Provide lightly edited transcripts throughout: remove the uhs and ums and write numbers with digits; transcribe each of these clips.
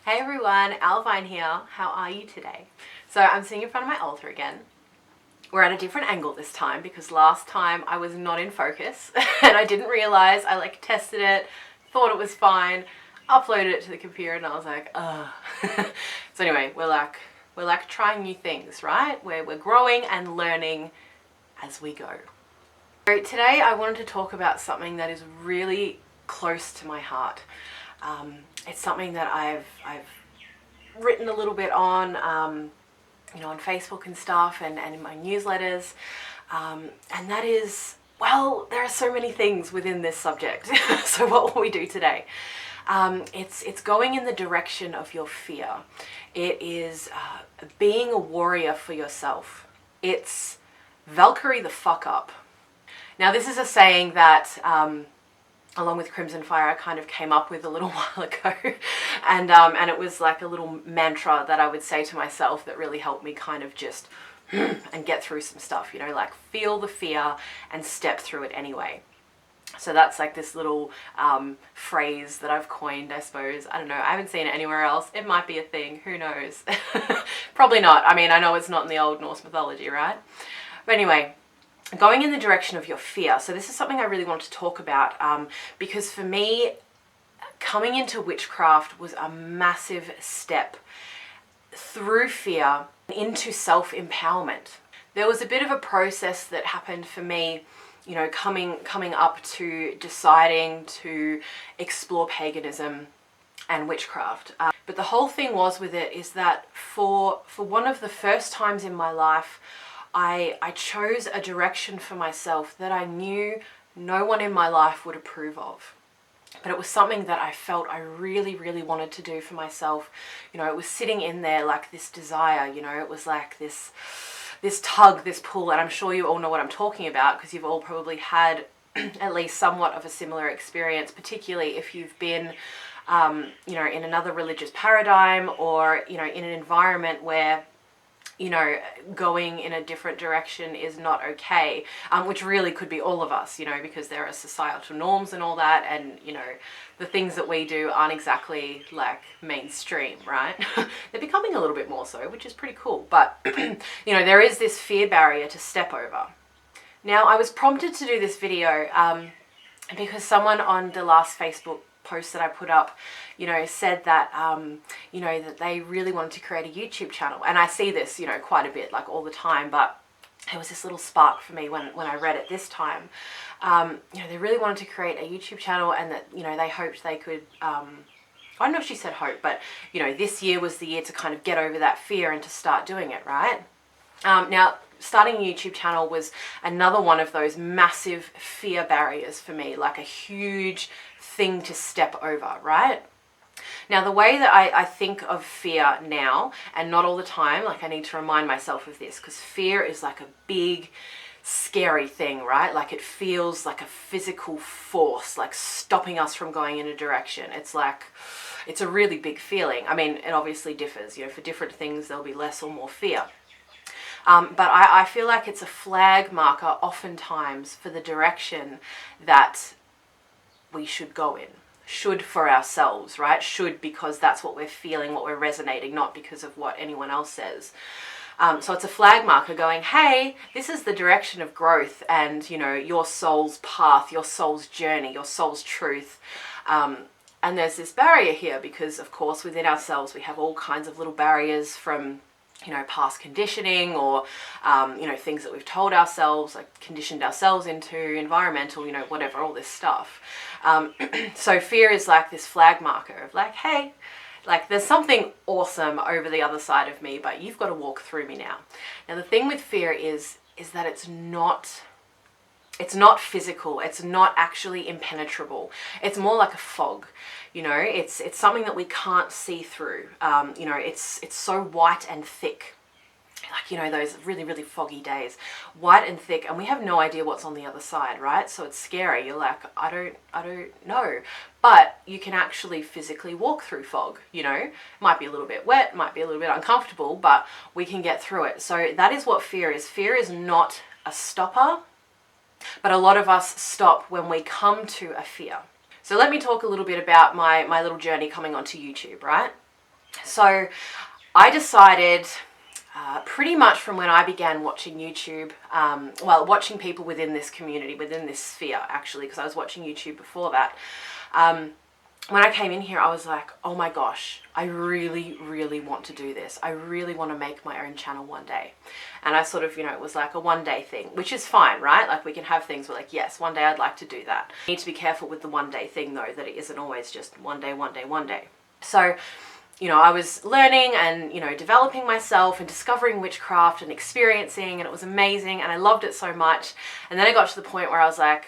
Hey everyone, Owlvine here. How are you today? So I'm sitting in front of my altar again. We're at a different angle this time because last time I was not in focus and I didn't realize. I tested it, thought it was fine, uploaded it to the computer and I was like, ugh. So anyway, we're like trying new things, right? We're growing and learning as we go. So today I wanted to talk about something that is really close to my heart. It's something that I've written a little bit on, on Facebook and stuff, and in my newsletters, and that is, well, there are so many things within this subject. So what will we do today? It's going in the direction of your fear. It is being a warrior for yourself. It's Valkyrie the fuck up. Now this is a saying that along with Crimson Fire, I kind of came up with a little while ago. And it was like a little mantra that I would say to myself that really helped me kind of just and get through some stuff, like feel the fear and step through it anyway. So that's like this little phrase that I've coined, I suppose. I don't know. I haven't seen it anywhere else. It might be a thing. Who knows? Probably not. I mean, I know it's not in the old Norse mythology, right? But anyway, going in the direction of your fear. So this is something I really want to talk about because for me, coming into witchcraft was a massive step through fear into self-empowerment. There was a bit of a process that happened for me, coming up to deciding to explore paganism and witchcraft. But the whole thing was with it is that for one of the first times in my life, I chose a direction for myself that I knew no one in my life would approve of. But it was something that I felt I really, really wanted to do for myself. It was sitting in there like this desire, it was like this tug, this pull, and I'm sure you all know what I'm talking about because you've all probably had at least somewhat of a similar experience, particularly if you've been, in another religious paradigm or, in an environment where going in a different direction is not okay, which really could be all of us, because there are societal norms and all that, and, the things that we do aren't exactly like mainstream, right? They're becoming a little bit more so, which is pretty cool, but, there is this fear barrier to step over. Now, I was prompted to do this video because someone on the last Facebook post that I put up, said that, that they really wanted to create a YouTube channel. And I see this, quite a bit, like all the time, but it was this little spark for me when I read it this time. They really wanted to create a YouTube channel and that, they hoped they could, I don't know if she said hope, but, this year was the year to kind of get over that fear and to start doing it, right? Now, starting a YouTube channel was another one of those massive fear barriers for me, like a huge thing to step over, right? Now, the way that I think of fear now, and not all the time, like I need to remind myself of this, because fear is like a big, scary thing, right? Like it feels like a physical force, like stopping us from going in a direction. It's a really big feeling. I mean, it obviously differs, for different things there'll be less or more fear. But I feel like it's a flag marker oftentimes for the direction that we should go in. Should for ourselves, right? Should because that's what we're feeling, what we're resonating, not because of what anyone else says. So it's a flag marker going, hey, this is the direction of growth and, your soul's path, your soul's journey, your soul's truth. And there's this barrier here because, of course, within ourselves, we have all kinds of little barriers from past conditioning or, things that we've told ourselves, like conditioned ourselves into, environmental, whatever, all this stuff. So fear is like this flag marker of like, hey, like there's something awesome over the other side of me, but you've got to walk through me now. Now, the thing with fear is that it's not physical. It's not actually impenetrable. It's more like a fog. It's something that we can't see through. It's so white and thick. Like, those really, really foggy days, white and thick, and we have no idea what's on the other side, right? So it's scary. You're like, I don't know. But you can actually physically walk through fog, Might be a little bit wet, might be a little bit uncomfortable, but we can get through it. So that is what fear is. Fear is not a stopper, but a lot of us stop when we come to a fear. So let me talk a little bit about my little journey coming onto YouTube, right? So I decided pretty much from when I began watching YouTube, well, watching people within this community, within this sphere actually, because I was watching YouTube before that. When I came in here, I was like, oh my gosh, I really, really want to do this. I really want to make my own channel one day. And I sort of, you know, it was like a one day thing, which is fine, right? Like we can have things where like, yes, one day I'd like to do that. I need to be careful with the one day thing though, that it isn't always just one day, one day, one day. So, you know, I was learning and, you know, developing myself and discovering witchcraft and experiencing, and it was amazing and I loved it so much. And then I got to the point where I was like,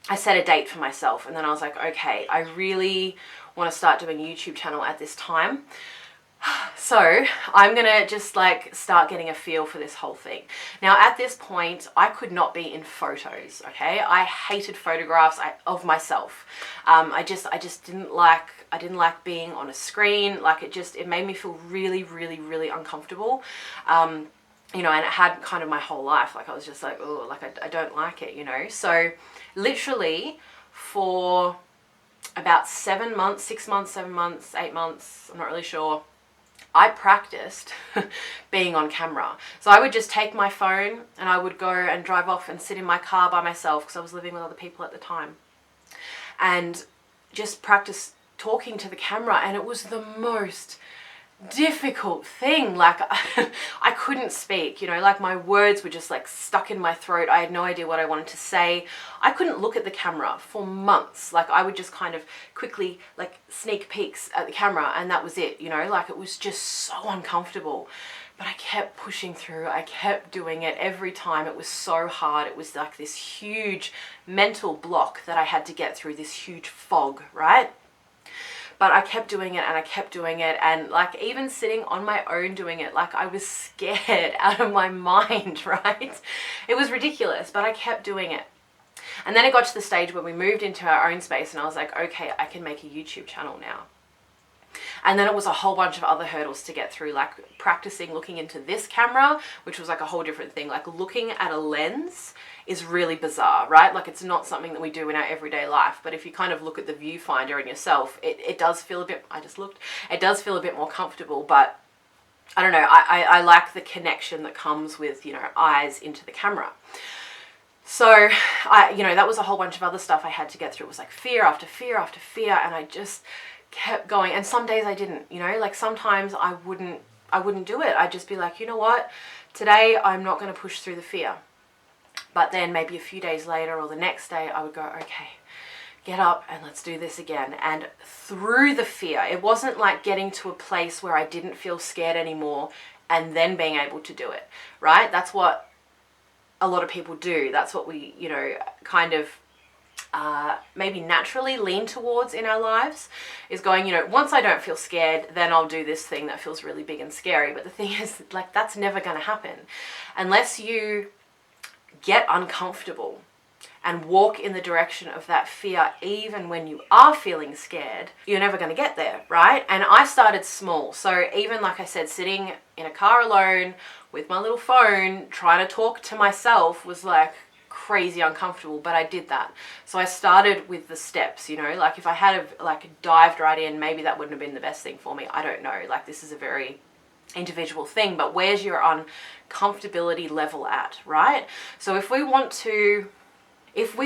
I set a date for myself, and then I was like, okay, I really want to start doing a YouTube channel at this time. So I'm going to just like start getting a feel for this whole thing. Now at this point, I could not be in photos, okay? I hated photographs of myself. I just didn't like being on a screen. Like it made me feel really, really, really uncomfortable. You know, and it had kind of my whole life. Like I was just like, oh, like I don't like it, you know? So literally for about 7 months, 6 months, 7 months, 8 months, I'm not really sure, I practiced being on camera. So I would just take my phone and I would go and drive off and sit in my car by myself because I was living with other people at the time, and just practice talking to the camera. And it was the most difficult thing. Like I couldn't speak, you know, like my words were just like stuck in my throat. I had no idea what I wanted to say. I couldn't look at the camera for months. Like I would just kind of quickly like sneak peeks at the camera and that was it, you know, like it was just so uncomfortable. But I kept pushing through. I kept doing it every time. It was so hard. It was like this huge mental block that I had to get through, this huge fog, right? But I kept doing it and I kept doing it, and like even sitting on my own doing it, like I was scared out of my mind, right? It was ridiculous, but I kept doing it. And then it got to the stage where we moved into our own space and I was like, okay, I can make a YouTube channel now. And then it was a whole bunch of other hurdles to get through, like practicing looking into this camera, which was like a whole different thing. Like looking at a lens is really bizarre, right? Like it's not something that we do in our everyday life, but if you kind of look at the viewfinder in yourself, it does feel a bit, it does feel a bit more comfortable, but I don't know, I like the connection that comes with, you know, eyes into the camera. So you know, that was a whole bunch of other stuff I had to get through. It was like fear after fear after fear, and I just kept going. And some days I didn't, you know, like sometimes I wouldn't do it. I'd just be like, you know what, today I'm not going to push through the fear. But then maybe a few days later or the next day I would go, okay, get up and let's do this again. And through the fear, it wasn't like getting to a place where I didn't feel scared anymore and then being able to do it, right? That's what a lot of people do. That's what we, you know, kind of maybe naturally lean towards in our lives, is going, you know, once I don't feel scared, then I'll do this thing that feels really big and scary. But the thing is, like, that's never going to happen unless you get uncomfortable and walk in the direction of that fear. Even when you are feeling scared, you're never going to get there, right? And I started small. So even, like I said, sitting in a car alone with my little phone trying to talk to myself was like crazy uncomfortable, but I did that. So I started with the steps, you know, like if I had like dived right in, maybe that wouldn't have been the best thing for me. I don't know, like this is a very individual thing, but where's your uncomfortability level at, right? So if we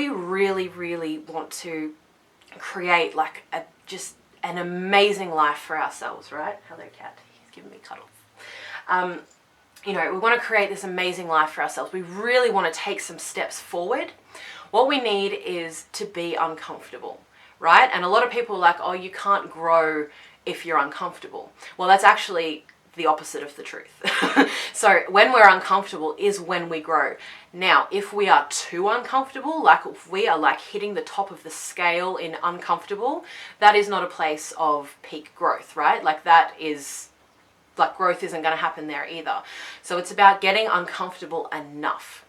really, really want to create like just an amazing life for ourselves, right? Hello cat, he's giving me cuddles. You know, we want to create this amazing life for ourselves. We really want to take some steps forward. What we need is to be uncomfortable, right? And a lot of people are like, oh, you can't grow if you're uncomfortable. Well, that's actually the opposite of the truth. So when we're uncomfortable is when we grow. Now, if we are too uncomfortable, like if we are like hitting the top of the scale in uncomfortable, that is not a place of peak growth, right? Like that is, like growth isn't going to happen there either. So it's about getting uncomfortable enough.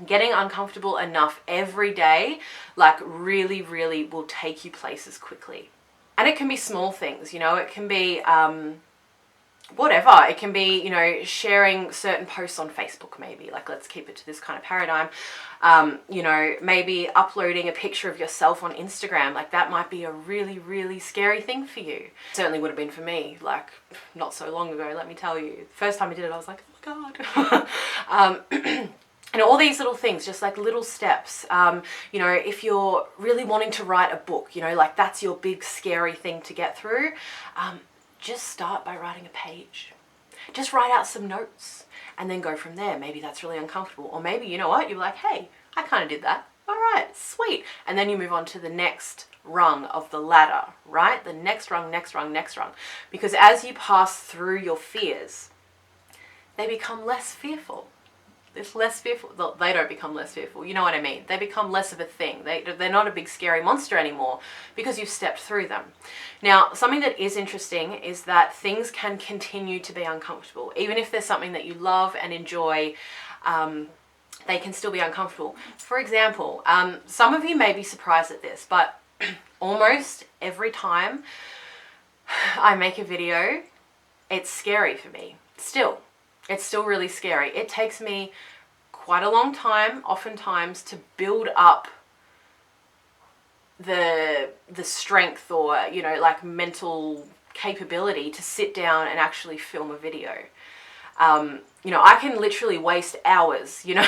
Getting uncomfortable enough every day, like really, really will take you places quickly. And it can be small things, you know, it can be, whatever. It can be, you know, sharing certain posts on Facebook, maybe, like, let's keep it to this kind of paradigm. You know, maybe uploading a picture of yourself on Instagram, like that might be a really, really scary thing for you. Certainly would have been for me, like, not so long ago, let me tell you. The first time I did it, I was like, oh my God. And all these little things, just like little steps. You know, if you're really wanting to write a book, you know, like that's your big scary thing to get through, just start by writing a page. Just write out some notes and then go from there. Maybe that's really uncomfortable. Or maybe, you know what, you're like, hey, I kind of did that. All right, sweet. And then you move on to the next rung of the ladder, right? The next rung, next rung, next rung. Because as you pass through your fears, they become less fearful. It's less fearful. They don't become less fearful. You know what I mean? They become less of a thing. They're not a big scary monster anymore because you've stepped through them. Now, something that is interesting is that things can continue to be uncomfortable. Even if there's something that you love and enjoy, they can still be uncomfortable. For example, some of you may be surprised at this, but almost every time I make a video, it's scary for me. Still. It's still really scary. It takes me quite a long time, oftentimes, to build up the strength or, you know, like mental capability to sit down and actually film a video. You know, I can literally waste hours, you know,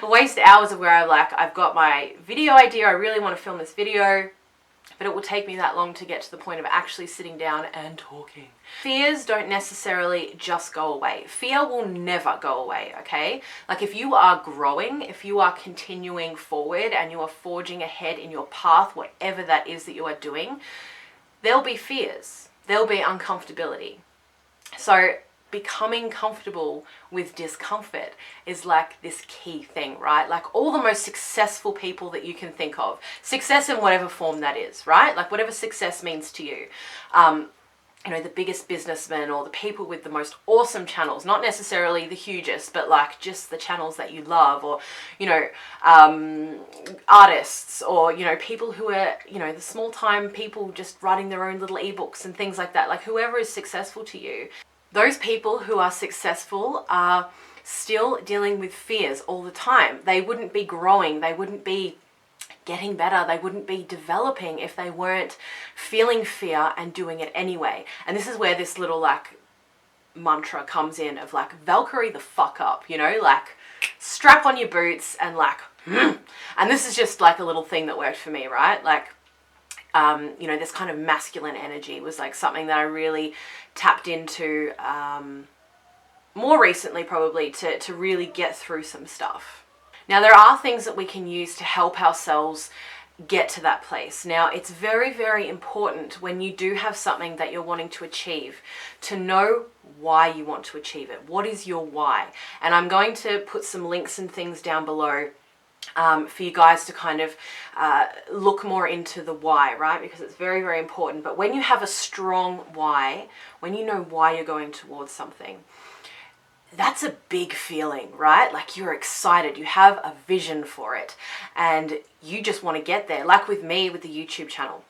waste hours of where I've got my video idea, I really want to film this video, but it will take me that long to get to the point of actually sitting down and talking. Fears don't necessarily just go away. Fear will never go away, okay? Like if you are growing, if you are continuing forward and you are forging ahead in your path, whatever that is that you are doing, there'll be fears. There'll be uncomfortability. So becoming comfortable with discomfort is like this key thing, right? Like all the most successful people that you can think of, success in whatever form that is, right? Like whatever success means to you. You know, the biggest businessmen or the people with the most awesome channels, not necessarily the hugest, but like just the channels that you love, or, you know, artists, or, you know, people who are, you know, the small time people just writing their own little ebooks and things like that. Like whoever is successful to you, those people who are successful are still dealing with fears all the time. They wouldn't be growing, they wouldn't be getting better, they wouldn't be developing if they weren't feeling fear and doing it anyway. And this is where this little like mantra comes in of like, Valkyrie the fuck up, you know, like strap on your boots and like, and this is just like a little thing that worked for me, right? Like, you know, this kind of masculine energy was like something that I really tapped into more recently, probably, to really get through some stuff. Now, there are things that we can use to help ourselves get to that place. Now, it's very, very important when you do have something that you're wanting to achieve to know why you want to achieve it. What is your why? And I'm going to put some links and things down below for you guys to kind of look more into the why, right? Because it's very, very important. But when you have a strong why, when you know why you're going towards something, that's a big feeling, right? Like you're excited, you have a vision for it, and you just want to get there. Like with me, with the YouTube channel,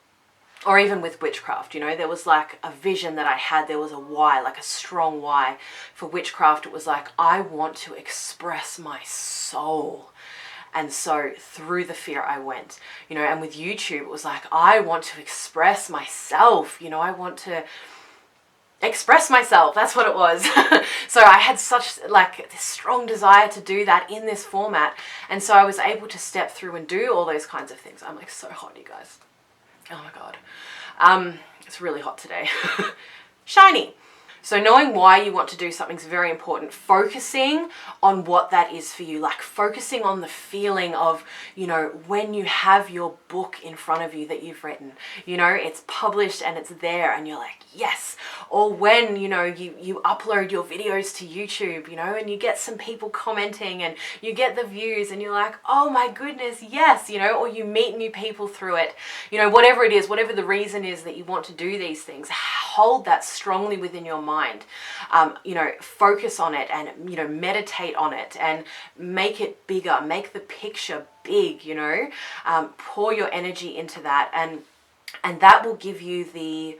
or even with witchcraft, you know, there was like a vision that I had, there was a why, like a strong why. For witchcraft, it was like, I want to express my soul. And so through the fear I went, you know, and with YouTube, it was like, I want to express myself, you know, I want to express myself. That's what it was. So I had such like this strong desire to do that in this format. And so I was able to step through and do all those kinds of things. I'm like so hot, you guys. Oh my God. It's really hot today. Shiny. So knowing why you want to do something is very important. Focusing on what that is for you, like focusing on the feeling of, you know, when you have your book in front of you that you've written, you know, it's published and it's there and you're like, yes. Or when, you know, you upload your videos to YouTube, you know, and you get some people commenting and you get the views and you're like, oh my goodness, yes, you know, or you meet new people through it, you know, whatever it is, whatever the reason is that you want to do these things, hold that strongly within your mind. You know, focus on it and, you know, meditate on it and make it bigger, make the picture big, you know, pour your energy into that, and that will give you the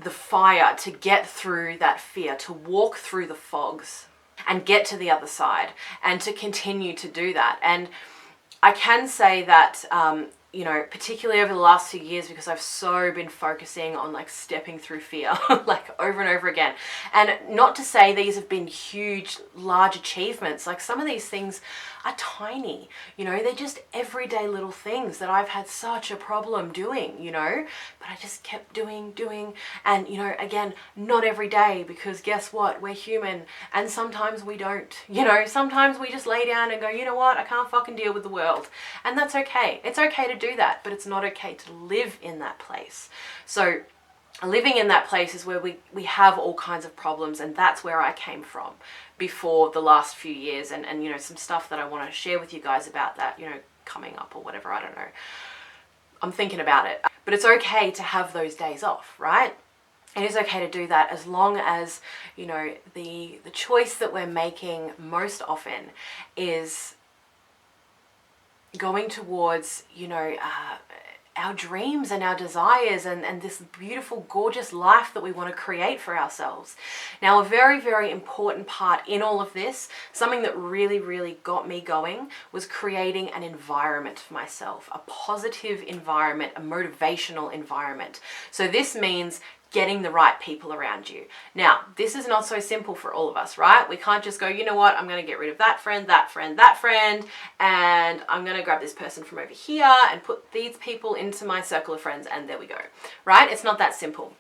the fire to get through that fear, to walk through the fogs and get to the other side, and to continue to do that. And I can say that, you know, particularly over the last few years, because I've so been focusing on like stepping through fear, like over and over again. And not to say these have been huge, large achievements. Like some of these things are tiny, you know, they're just everyday little things that I've had such a problem doing, you know, but I just kept doing. And, you know, again, not every day, because guess what? We're human. And sometimes we don't, you know, sometimes we just lay down and go, you know what? I can't fucking deal with the world. And that's okay. It's okay to do that, but it's not okay to live in that place. So living in that place is where we have all kinds of problems, and that's where I came from before the last few years, and you know, some stuff that I want to share with you guys about that, you know, coming up or whatever, I don't know. I'm thinking about it. But it's okay to have those days off, right? It is okay to do that, as long as, you know, the choice that we're making most often is going towards, you know, our dreams and our desires and this beautiful, gorgeous life that we want to create for ourselves. Now, a very, very important part in all of this, something that really, really got me going, was creating an environment for myself, a positive environment, a motivational environment. So this means getting the right people around you. Now, this is not so simple for all of us, right? We can't just go, you know what, I'm going to get rid of that friend, and I'm going to grab this person from over here and put these people into my circle of friends, and there we go, right? It's not that simple.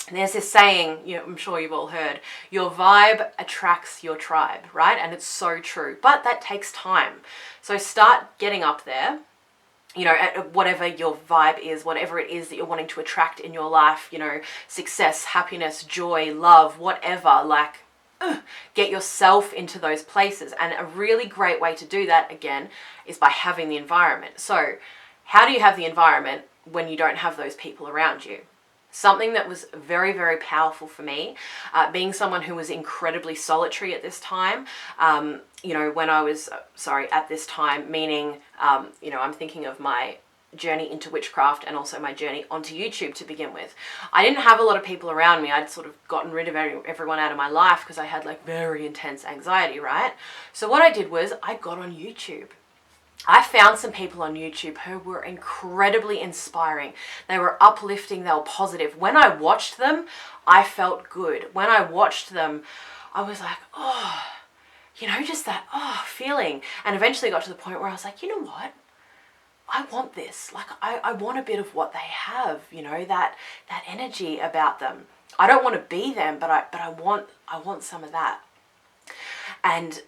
And there's this saying, you know, I'm sure you've all heard, your vibe attracts your tribe, right? And it's so true, but that takes time. So start getting up there, you know, at whatever your vibe is, whatever it is that you're wanting to attract in your life, you know, success, happiness, joy, love, whatever, like, get yourself into those places. And a really great way to do that, again, is by having the environment. So how do you have the environment when you don't have those people around you? Something that was very, very powerful for me, being someone who was incredibly solitary at this time, you know, when I was, at this time, meaning, you know, I'm thinking of my journey into witchcraft and also my journey onto YouTube to begin with. I didn't have a lot of people around me. I'd sort of gotten rid of everyone out of my life because I had like very intense anxiety, right? So what I did was I got on YouTube. I found some people on YouTube who were incredibly inspiring. They were uplifting, they were positive. When I watched them, I felt good. When I watched them, I was like, oh, you know, just that, feeling. And eventually got to the point where I was like, you know what? I want this. Like, I want a bit of what they have, you know, that energy about them. I don't want to be them, but I want some of that. And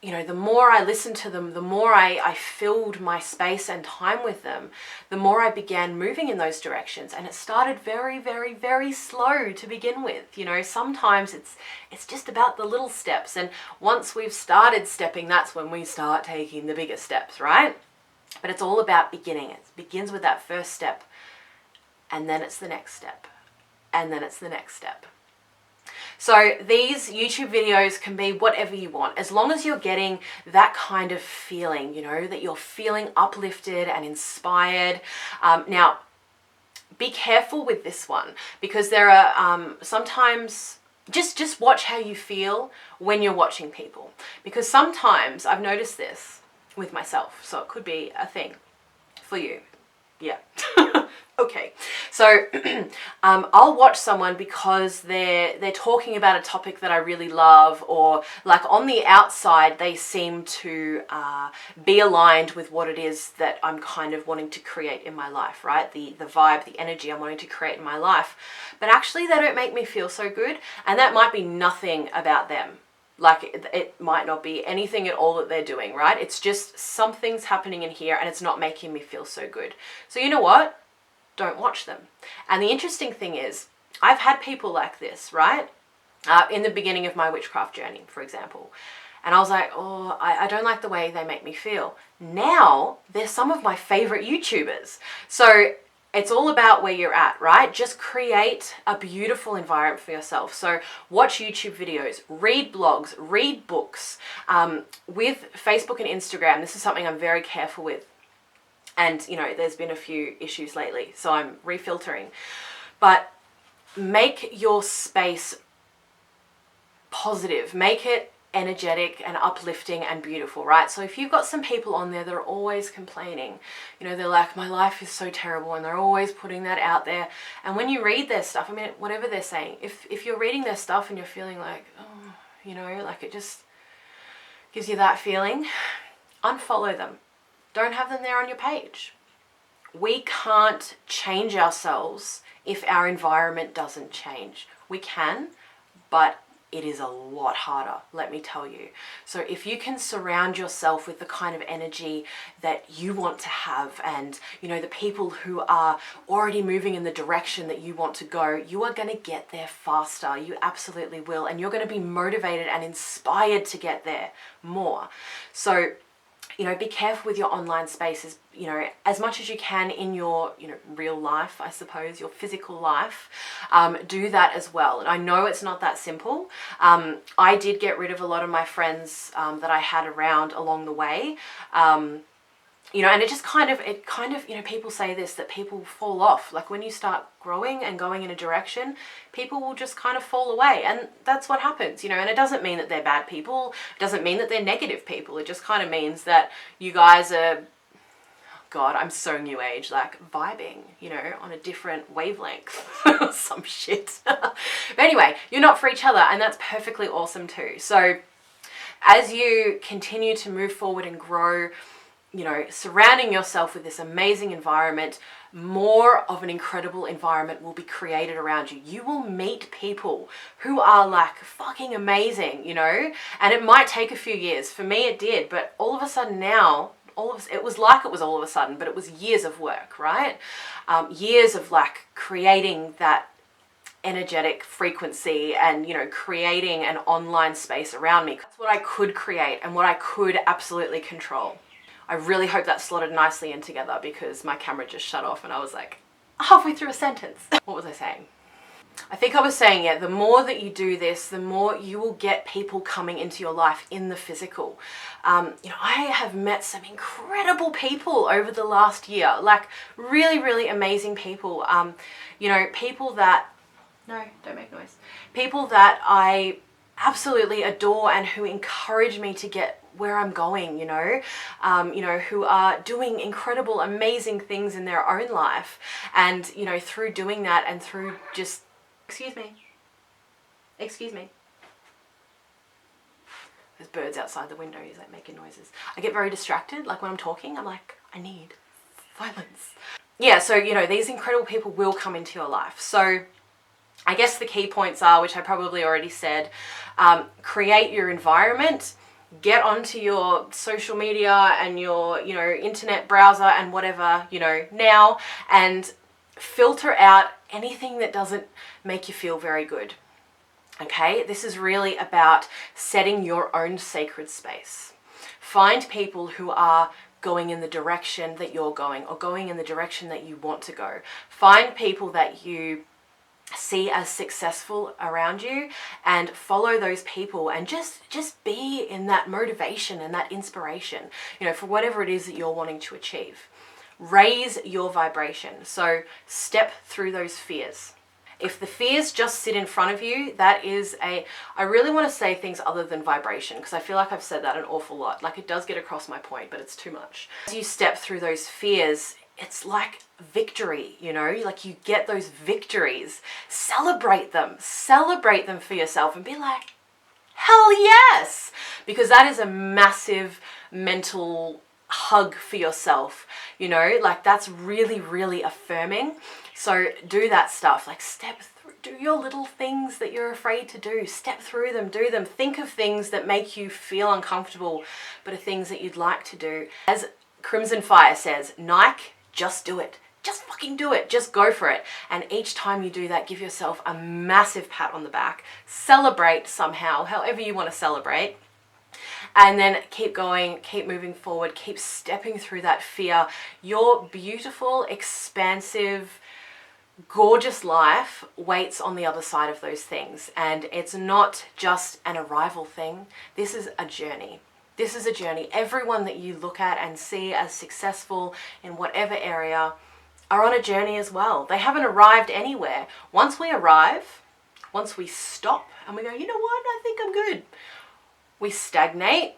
you know, the more I listened to them, the more I filled my space and time with them, the more I began moving in those directions. And it started very, very, very slow to begin with. You know, sometimes it's just about the little steps. And once we've started stepping, that's when we start taking the bigger steps, right? But it's all about beginning. It begins with that first step, and then it's the next step, and then it's the next step. So these YouTube videos can be whatever you want, as long as you're getting that kind of feeling, you know, that you're feeling uplifted and inspired. Now, be careful with this one, because there are sometimes, just watch how you feel when you're watching people. Because sometimes, I've noticed this with myself, so it could be a thing for you. Yeah. Okay, so I'll watch someone because they're talking about a topic that I really love, or like on the outside they seem to be aligned with what it is that I'm kind of wanting to create in my life, right? The vibe, the energy I'm wanting to create in my life. But actually they don't make me feel so good, and that might be nothing about them. Like it might not be anything at all that they're doing, right? It's just something's happening in here and it's not making me feel so good. So you know what? Don't watch them. And the interesting thing is, I've had people like this, right? In the beginning of my witchcraft journey, for example. And I was like, oh, I don't like the way they make me feel. Now, they're some of my favorite YouTubers. So it's all about where you're at, right? Just create a beautiful environment for yourself. So watch YouTube videos, read blogs, read books. With Facebook and Instagram, this is something I'm very careful with. And, you know, there's been a few issues lately, so I'm refiltering. But make your space positive, make it energetic and uplifting and beautiful, right? So if you've got some people on there that are always complaining, you know, they're like, my life is so terrible, and they're always putting that out there. And when you read their stuff, I mean, whatever they're saying, if you're reading their stuff and you're feeling like, oh, you know, like it just gives you that feeling, unfollow them. Don't have them there on your page. We can't change ourselves if our environment doesn't change. We can, but it is a lot harder, let me tell you. So if you can surround yourself with the kind of energy that you want to have, and you know, the people who are already moving in the direction that you want to go, you are going to get there faster. You absolutely will. And you're going to be motivated and inspired to get there more. So, you know, be careful with your online spaces, you know, as much as you can in your, you know, real life, I suppose, your physical life. Do that as well. And I know it's not that simple. I did get rid of a lot of my friends that I had around along the way. You know, and it kind of, you know, people say this, that people fall off. Like when you start growing and going in a direction, people will just kind of fall away. And that's what happens, you know, and it doesn't mean that they're bad people. It doesn't mean that they're negative people. It just kind of means that you guys are, God, I'm so new age, like vibing, you know, on a different wavelength, some shit. But anyway, you're not for each other, and that's perfectly awesome too. So as you continue to move forward and grow, you know, surrounding yourself with this amazing environment, more of an incredible environment will be created around you. You will meet people who are like fucking amazing, you know, and it might take a few years. For me, it did, but all of a sudden now, it was all of a sudden, but it was years of work, right? Years of like creating that energetic frequency and, you know, creating an online space around me. That's what I could create and what I could absolutely control. I really hope that slotted nicely in together, because my camera just shut off and I was like halfway through a sentence. What was I saying? I think I was saying, yeah, the more that you do this, the more you will get people coming into your life in the physical. You know, I have met some incredible people over the last year, like really, really amazing people. You know, people that, no, don't make noise. People that I absolutely adore and who encourage me to get where I'm going, you know, who are doing incredible, amazing things in their own life. And, you know, through doing that and through just, excuse me. There's birds outside the window, he's like making noises. I get very distracted, like when I'm talking, I'm like, I need silence. Yeah, so, you know, these incredible people will come into your life. So I guess the key points are, which I probably already said, create your environment, get onto your social media and your, you know, internet browser and whatever, you know, now, and filter out anything that doesn't make you feel very good. Okay, this is really about setting your own sacred space. Find people who are going in the direction that you're going, or going in the direction that you want to go. Find people that you see as successful around you and follow those people, and just be in that motivation and that inspiration, you know, for whatever it is that you're wanting to achieve. Raise your vibration. So step through those fears. If the fears just sit in front of you, that is I really want to say things other than vibration, because I feel like I've said that an awful lot. Like it does get across my point, but it's too much. As you step through those fears, it's like victory, you know, like you get those victories. Celebrate them for yourself and be like, hell yes, because that is a massive mental hug for yourself, you know, like that's really, really affirming. So do that stuff, like step through, do your little things that you're afraid to do, step through them, do them. Think of things that make you feel uncomfortable, but are things that you'd like to do. As Crimson Fire says, Nike, just do it. Just fucking do it. Just go for it. And each time you do that, give yourself a massive pat on the back. Celebrate somehow, however you want to celebrate. And then keep going, keep moving forward, keep stepping through that fear. Your beautiful, expansive, gorgeous life waits on the other side of those things. And it's not just an arrival thing. This is a journey. This is a journey. Everyone that you look at and see as successful in whatever area are on a journey as well. They haven't arrived anywhere. Once we arrive, once we stop and we go, you know what, I think I'm good, we stagnate,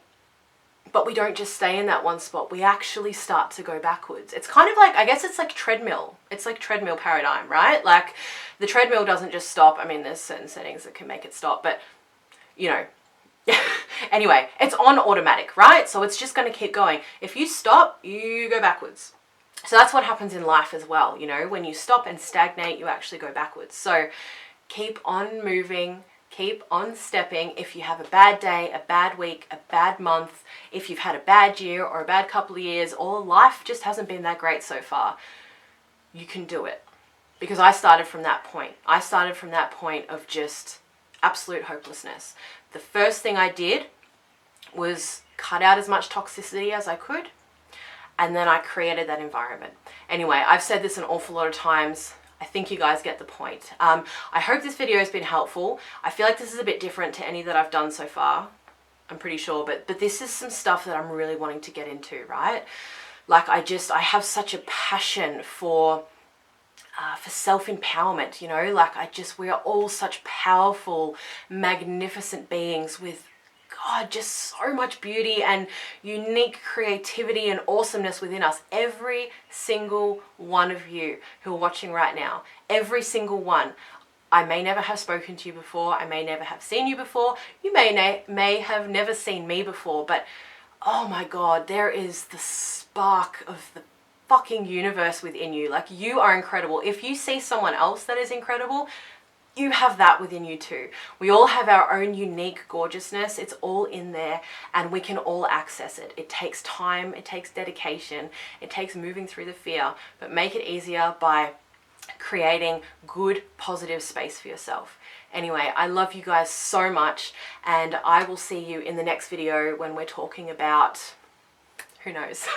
but we don't just stay in that one spot. We actually start to go backwards. It's kind of like, I guess it's like treadmill. It's like treadmill paradigm, right? Like the treadmill doesn't just stop. I mean, there's certain settings that can make it stop, but you know, anyway, it's on automatic, right? So it's just going to keep going. If you stop, you go backwards. So that's what happens in life as well. You know, when you stop and stagnate, you actually go backwards. So keep on moving. Keep on stepping. If you have a bad day, a bad week, a bad month, if you've had a bad year or a bad couple of years, or life just hasn't been that great so far, you can do it. Because I started from that point. I started from that point of just absolute hopelessness. The first thing I did was cut out as much toxicity as I could, and then I created that environment. Anyway, I've said this an awful lot of times. I think you guys get the point. I hope this video has been helpful. I feel like this is a bit different to any that I've done so far. I'm pretty sure, but this is some stuff that I'm really wanting to get into, right? Like I have such a passion for self-empowerment, you know, like we are all such powerful, magnificent beings with God, just so much beauty and unique creativity and awesomeness within us. Every single one of you who are watching right now, every single one. I may never have spoken to you before. I may never have seen you before. You may have never seen me before, but oh my God, there is the spark of the fucking universe within you. Like you are incredible. If you see someone else that is incredible, you have that within you too. We all have our own unique gorgeousness. It's all in there and we can all access it. It takes time, it takes dedication, it takes moving through the fear, but make it easier by creating good, positive space for yourself. Anyway, I love you guys so much and I will see you in the next video when we're talking about, who knows?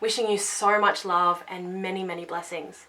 Wishing you so much love and many, many blessings.